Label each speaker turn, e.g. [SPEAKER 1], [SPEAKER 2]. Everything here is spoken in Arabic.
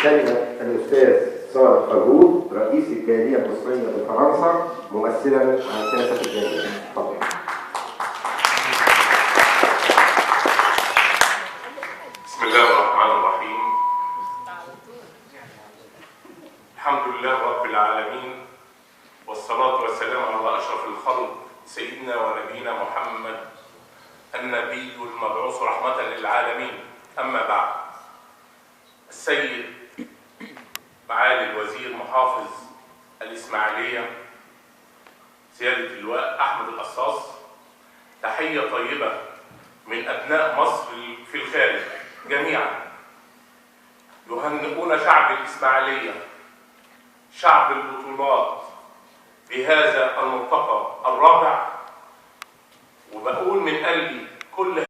[SPEAKER 1] كلمة الأستاذ صالح فرجود رئيس الجالية المصرية بفرنسا ممثلا عن سياسة الجالية. تفضل.
[SPEAKER 2] بسم الله الرحمن الرحيم. الحمد لله رب العالمين، والصلاة والسلام على أشرف الخلق سيدنا ونبينا محمد النبي المبعوث رحمة للعالمين. أما بعد، السيد معالي الوزير محافظ الإسماعيلية سيادة اللواء أحمد القصاص، تحية طيبة من أبناء مصر في الخارج جميعا، يهنئون شعب الإسماعيلية شعب البطولات بهذا الملتقى الرابع، وبقول من قلبي كل